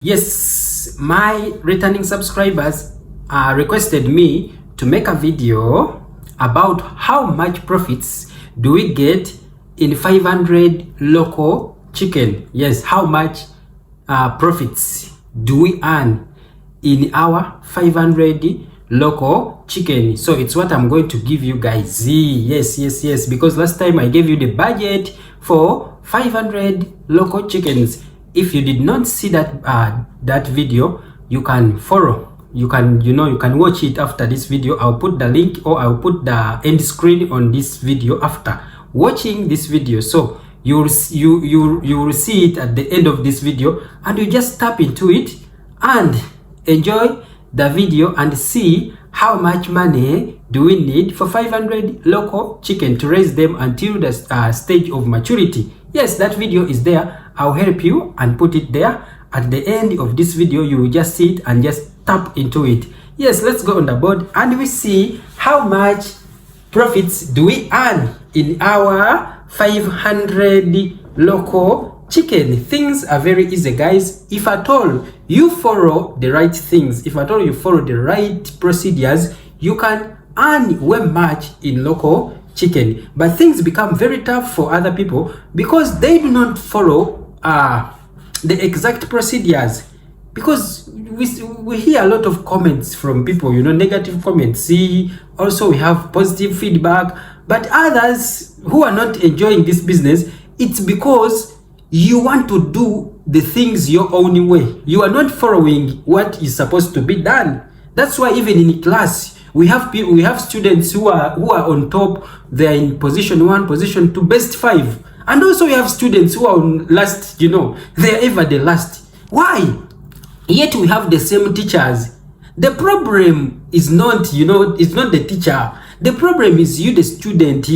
Yes, my returning subscribers requested me to make a video about how much profits do we get in 500 local chicken. Yes, how much profits do we earn in our 500 local chicken. So it's what I'm going to give you guys. Yes, because last time I gave you the budget for 500 local chickens. If you did not see that that video, you can follow, you can watch it after this video. I'll put the link, or I'll put the end screen on this video after watching this video. So you will see it at the end of this video, and you just tap into it and enjoy the video and see how much money do we need for 500 local chicken to raise them until the stage of maturity. Yes, that video is there. I'll help you and put it there. At the end of this video, you will just see it and just tap into it. Yes, let's go on the board and we see how much profits do we earn in our 500 local chicken. Things are very easy, guys. If at all you follow the right things, if at all you follow the right procedures, you can earn way much in local chicken. But things become very tough for other people because they do not follow the exact procedures. Because we hear a lot of comments from people, negative comments. See, also we have positive feedback, but others who are not enjoying this business, it's because you want to do the things your own way. You are not following what is supposed to be done. That's why even in class we have students who are on top. They're in position 1, position 2, best 5, and also we have students who are on last. They're ever the last. Why? Yet we have the same teachers. The problem is not it's not the teacher. The problem is you, the student.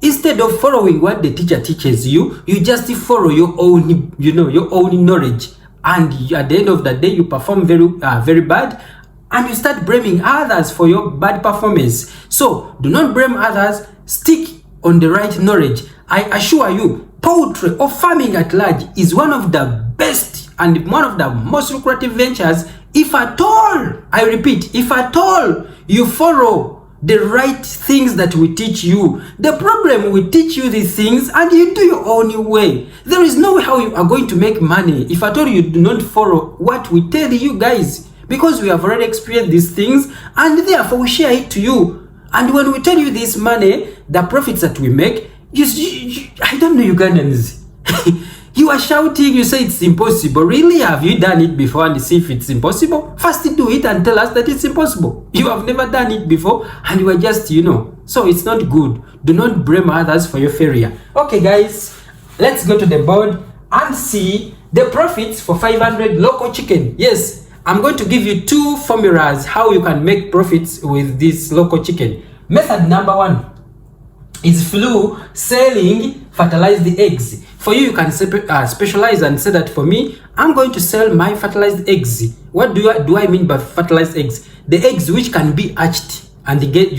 Instead of following what the teacher teaches you, you just follow your own your own knowledge, and at the end of the day you perform very bad, and you start blaming others for your bad performance. So do not blame others. Stick on the right knowledge. I assure you, poultry or farming at large is one of the best and one of the most lucrative ventures, if at all, I repeat, if at all you follow the right things that we teach you. The problem, we teach you these things and you do your own way. There is no way how you are going to make money if at all you do not follow what we tell you guys, because we have already experienced these things and therefore we share it to you. And when we tell you this money, the profits that we make, I don't know, Ugandans. You are shouting, you say it's impossible. Really? Have you done it before and see if it's impossible? First do it and tell us that it's impossible. You have never done it before and you are just, so it's not good. Do not blame others for your failure. Okay, guys, let's go to the board and see the profits for 500 local chicken. Yes, I'm going to give you 2 formulas how you can make profits with this local chicken. Method number 1 is through selling fertilized eggs. For you, you can specialize and say that for me, I'm going to sell my fertilized eggs. What do I mean by fertilized eggs? The eggs which can be hatched and you get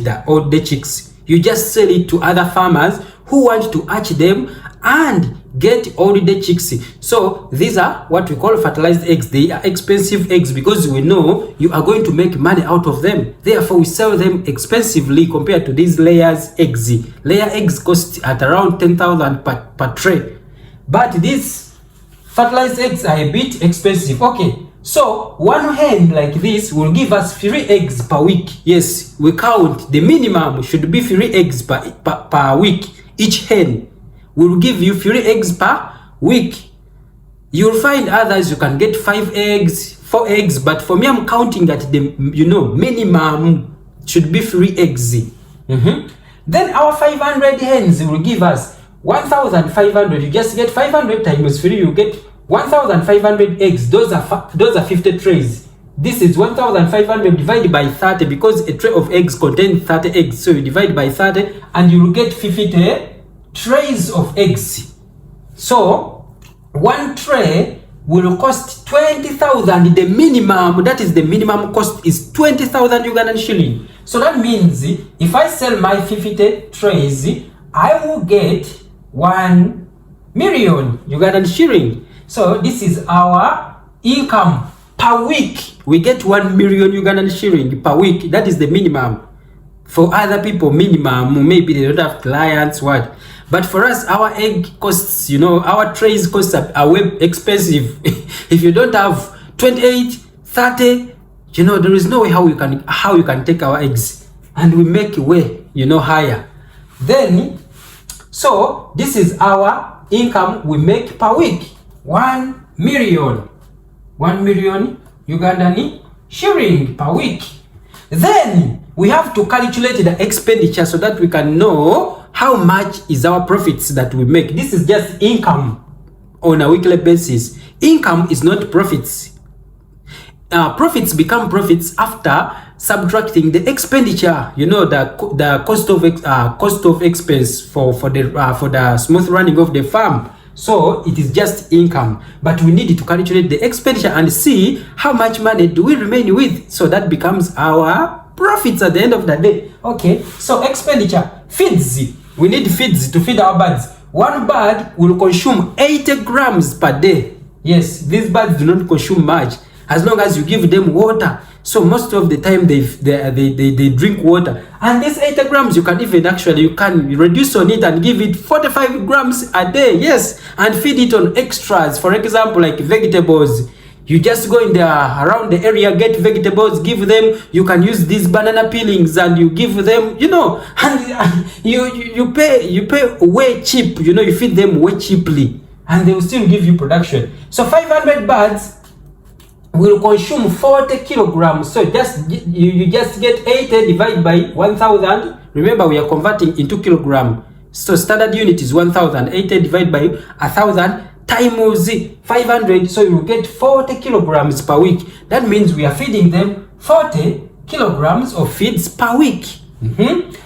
the chicks. You just sell it to other farmers who want to hatch them and get all the chicks. So these are what we call fertilized eggs. They are expensive eggs because we know you are going to make money out of them. Therefore, we sell them expensively compared to these layers eggs. Layer eggs cost at around 10,000 per tray. But these fertilized eggs are a bit expensive. Okay, so one hen like this will give us 3 eggs per week. Yes, we count the minimum should be 3 eggs per week. Each hen will give you 3 eggs per week. You'll find others you can get 5 eggs, 4 eggs, but for me I'm counting that the minimum should be 3 eggs. Then our 500 hens will give us 1,500. You just get 500 times 3, you get 1,500 eggs. Those are 50 trays. This is 1,500 divided by 30 because a tray of eggs contains 30 eggs. So you divide by 30 and you will get 50 trays of eggs. So one tray will cost 20,000. The minimum, that is the minimum cost, is 20,000 Ugandan shilling. So that means if I sell my 50 trays, I will get 1 million Ugandan shilling. So this is our income per week, we get 1 million Ugandan shilling per week. That is the minimum. For other people, minimum, maybe they don't have clients, what. But for us, our egg costs, our trays costs are way expensive. If you don't have 28, 30, there is no way how you can take our eggs, and we make way, higher. Then, so this is our income we make per week. 1 million Ugandan shilling per week. Then we have to calculate the expenditure so that we can know how much is our profits that we make. This is just income on a weekly basis. Income is not profits. Profits become profits after subtracting the expenditure, the cost of expense for the smooth running of the farm. So it is just income, but we need to calculate the expenditure and see how much money do we remain with. So that becomes our profits at the end of the day. Okay, so expenditure, feeds. We need feeds to feed our birds. One bird will consume 80 grams per day. Yes, these birds do not consume much as long as you give them water. So most of the time they drink water, and this 80 grams you can reduce on it and give it 45 grams a day. Yes, and feed it on extras. For example, like vegetables, you just go in there around the area, get vegetables, give them. You can use these banana peelings and you give them, and you pay way cheap. You feed them way cheaply, and they will still give you production. So 500 birds will consume 40 kilograms. So you just get 80 divided by 1000. Remember, we are converting into kilogram. So standard unit is 1000. 80 divided by 1000 times 500. So you will get 40 kilograms per week. That means we are feeding them 40 kilograms of feeds per week.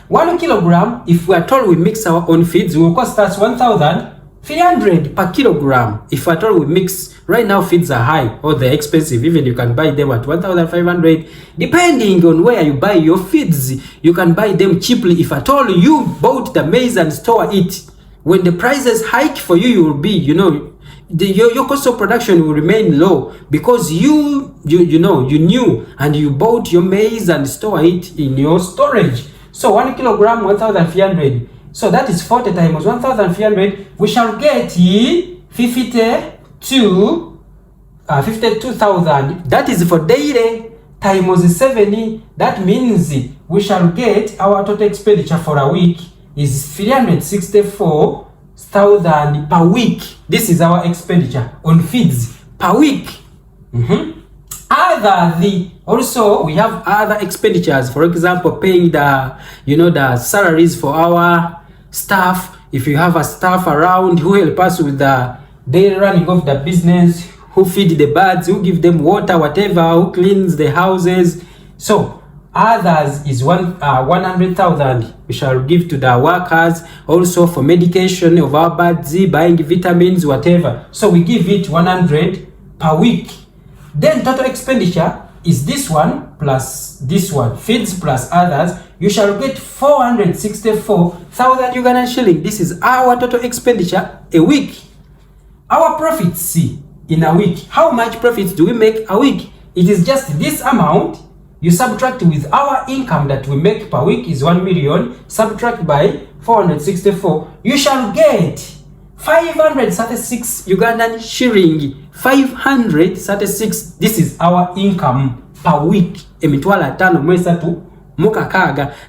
1 kilogram, if we are told we mix our own feeds, will cost us 1,300 per kilogram. If at all we mix, right now feeds are high or they're expensive. Even you can buy them at 1,500. Depending on where you buy your feeds, you can buy them cheaply. If at all you bought the maize and store it, when the prices hike for you, you will be, your cost of production will remain low because you knew and you bought your maize and store it in your storage. So 1 kilogram, 1,300. So that is 40 times 1,300. We shall get 52,000. That is for daily times 70. That means we shall get our total expenditure for a week is 364,000 per week. This is our expenditure on feeds per week. Also we have other expenditures. For example, paying the salaries for our staff. If you have a staff around who help us with the daily running of the business, who feed the birds, who give them water, whatever, who cleans the houses. So others is 100,000 we shall give to the workers, also for medication of our birds, buying vitamins, whatever. So we give it 100 per week. Then total expenditure is this one plus this one, feeds plus others. You shall get 464,000 Ugandan shilling. This is our total expenditure a week. Our profits in a week. How much profits do we make a week? It is just this amount. You subtract with our income that we make per week is 1 million. Subtract by 464. You shall get 536 Ugandan shilling. 536. This is our income per week.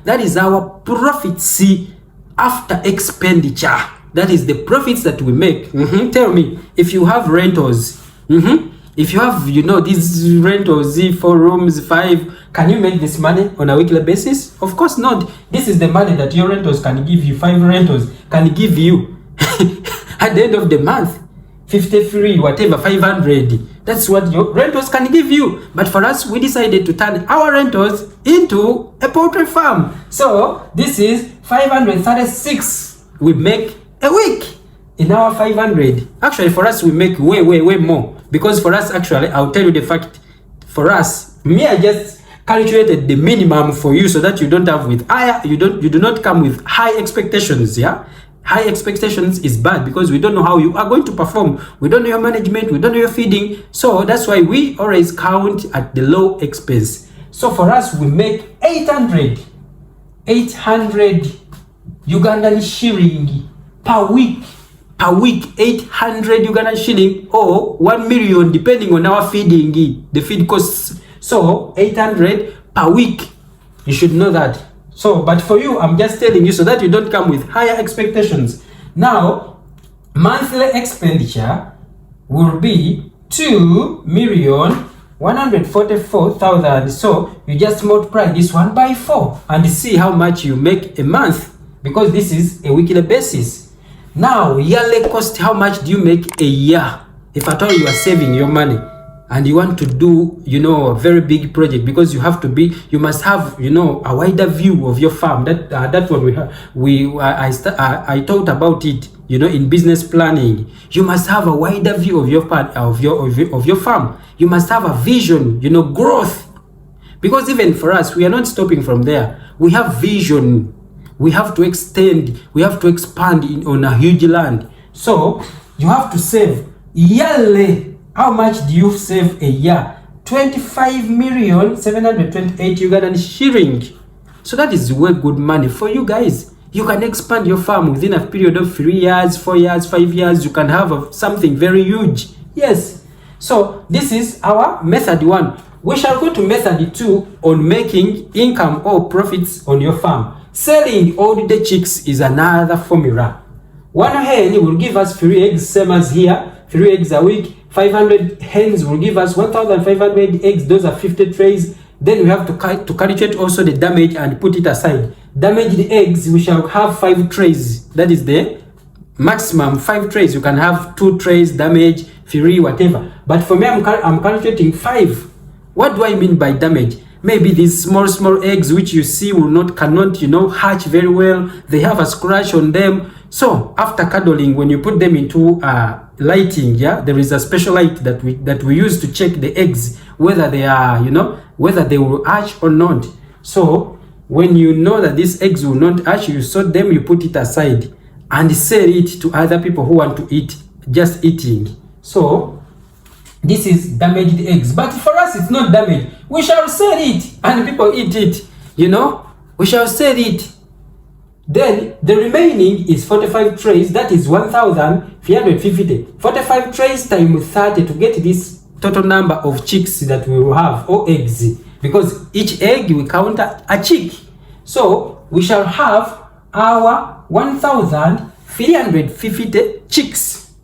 That is our profits after expenditure. That is the profits that we make. Tell me, if you have rentals, if you have, these rentals, 4 rooms, 5, can you make this money on a weekly basis? Of course not. This is the money that your rentals can give you. 5 rentals can give you at the end of the month. 53, whatever, 500. That's what your rentals can give you. But for us, we decided to turn our rentals into a poultry farm. So this is 536 we make a week in our 500. Actually, for us, we make way more. Because for us, actually, I'll tell you the fact. For us, I just calculated the minimum for you so that you don't have with higher, you do not come with high expectations. Yeah. High expectations is bad because we don't know how you are going to perform. We don't know your management, we don't know your feeding. So that's why we always count at the low expense. So for us, we make 800 Ugandan shilling per week. Per week, 800 Ugandan shilling or 1 million, depending on our feeding, the feed costs. So 800 per week. You should know that. So, but for you, I'm just telling you so that you don't come with higher expectations. Now, monthly expenditure will be 2,144,000. So you just multiply this one by 4 and see how much you make a month, because this is a weekly basis. Now, yearly cost, how much do you make a year? If at all you are saving your money and you want to do, a very big project, because you must have, a wider view of your farm. That's what I thought about it, in business planning. You must have a wider view of your farm. You must have a vision, growth. Because even for us, we are not stopping from there. We have vision. We have to extend, we have to expand on a huge land. So you have to save yearly. How much do you save a year? 25,728 Ugandan shilling. So that is way good money for you guys. You can expand your farm within a period of 3 years, 4 years, 5 years. You can have something very huge. Yes. So this is our method 1. We shall go to method 2 on making income or profits on your farm. Selling all the chicks is another formula. 1 hen will give us 3 eggs, same as here, 3 eggs a week. 500 hens will give us 1,500 eggs. Those are 50 trays. Then we have to calculate also the damage and put it aside. Damaged eggs, we shall have 5 trays. That is the maximum, 5 trays. You can have 2 trays, damage, 3, whatever. But for me, I'm calculating 5. What do I mean by damage? Maybe these small eggs which you see cannot hatch very well. They have a scratch on them. So after cuddling, when you put them into lighting, there is a special light that we use to check the eggs, whether they are, whether they will hatch or not. So when you know that these eggs will not hatch, you sort them, you put it aside and sell it to other people who want to eat, just eating. So this is damaged eggs, but for us it's not damaged. We shall sell it and people eat it, we shall sell it. Then the remaining is 45 trays. That is 1,350. 45 trays times 30 to get this total number of chicks that we will have, or eggs, because each egg we count a chick. So we shall have our 1,350 chicks.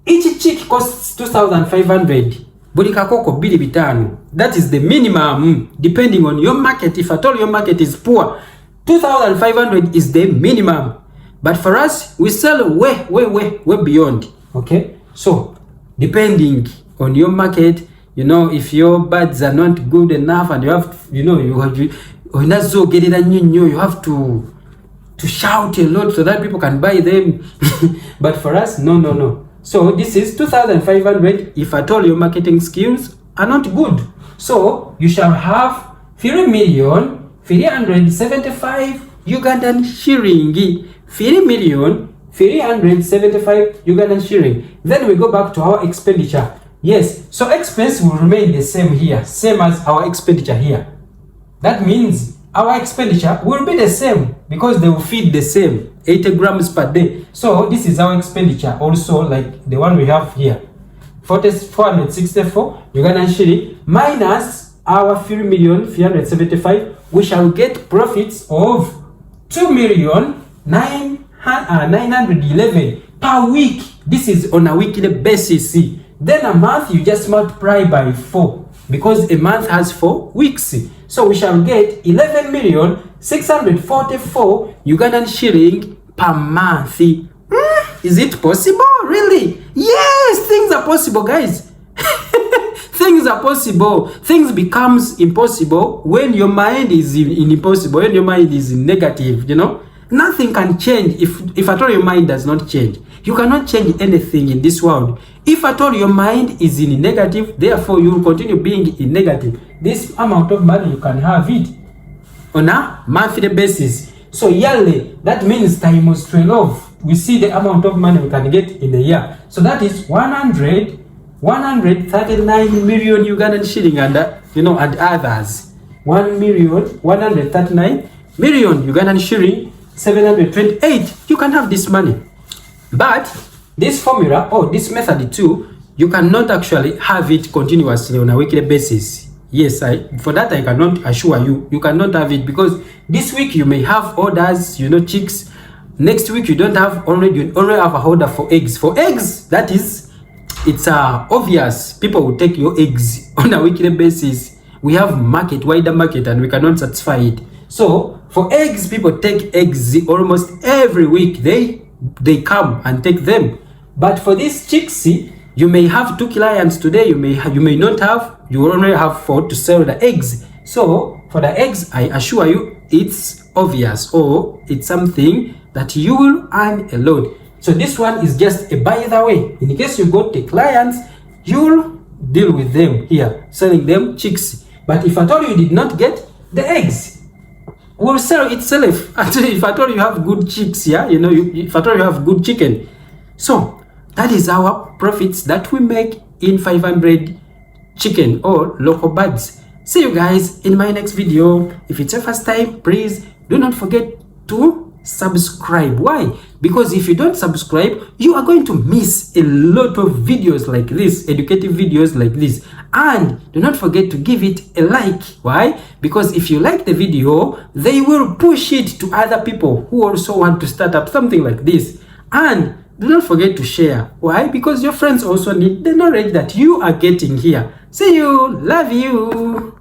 Each chick costs 2,500. Buli kakoko bili bitano. That is the minimum, depending on your market. If at all your market is poor, 2,500 is the minimum. But for us, we sell way beyond. Okay, so depending on your market, if your birds are not good enough and you have, you have to shout a lot so that people can buy them. But for us, no. So this is 2,500 if at all your marketing skills are not good. So you shall have 3,375 Ugandan shilling. 3,375 Ugandan shilling. Then we go back to our expenditure. Yes, so expense will remain the same here, same as our expenditure here. That means our expenditure will be the same because they will feed the same, 80 grams per day. So this is our expenditure also, like the one we have here. 464 Ugandan shilling minus our 3,375. We shall get profits of 2,911 per week. This is on a weekly basis. Then a month you just multiply by 4 because a month has 4 weeks. So we shall get 11,644 Ugandan shilling per month. Is it possible? Really? Yes, things are possible, guys. Things are possible. Things becomes impossible when your mind is in impossible, when your mind is in negative, Nothing can change if at all your mind does not change. You cannot change anything in this world. If at all your mind is in negative, therefore you will continue being in negative. This amount of money, you can have it on a monthly basis. So yearly, that means times 12. we see the amount of money we can get in a year. So that is 139 million Ugandan shilling, and and others. 1,139 million Ugandan shilling, 728. You can have this money. But this formula or this method too, you cannot actually have it continuously on a weekly basis. Yes, for that I cannot assure you. You cannot have it, because this week you may have orders, chicks. Next week you don't have, you only have a order for eggs. For eggs, that is, it's obvious people will take your eggs on a weekly basis. We have wider market, and we cannot satisfy it. So for eggs, people take eggs almost every week. They come and take them. But for this chicks, you may have 2 clients today. You may not have. You only have 4 to sell the eggs. So for the eggs, I assure you, it's obvious, or it's something that you will earn a lot. So this one is just a by the way. In case you got the clients, you'll deal with them here, selling them chicks. But if at all you did not get, the eggs will sell itself. Actually, if at all you have good chicks, if at all you have good chicken. So that is our profits that we make in 500 chicken or local birds. See you guys in my next video. If it's your first time, please do not forget to subscribe. Why? Because if you don't subscribe, you are going to miss a lot of videos like this, educative videos like this. And do not forget to give it a like. Why? Because if you like the video, they will push it to other people who also want to start up something like this. And do not forget to share. Why? Because your friends also need the knowledge that you are getting here. See you. Love you.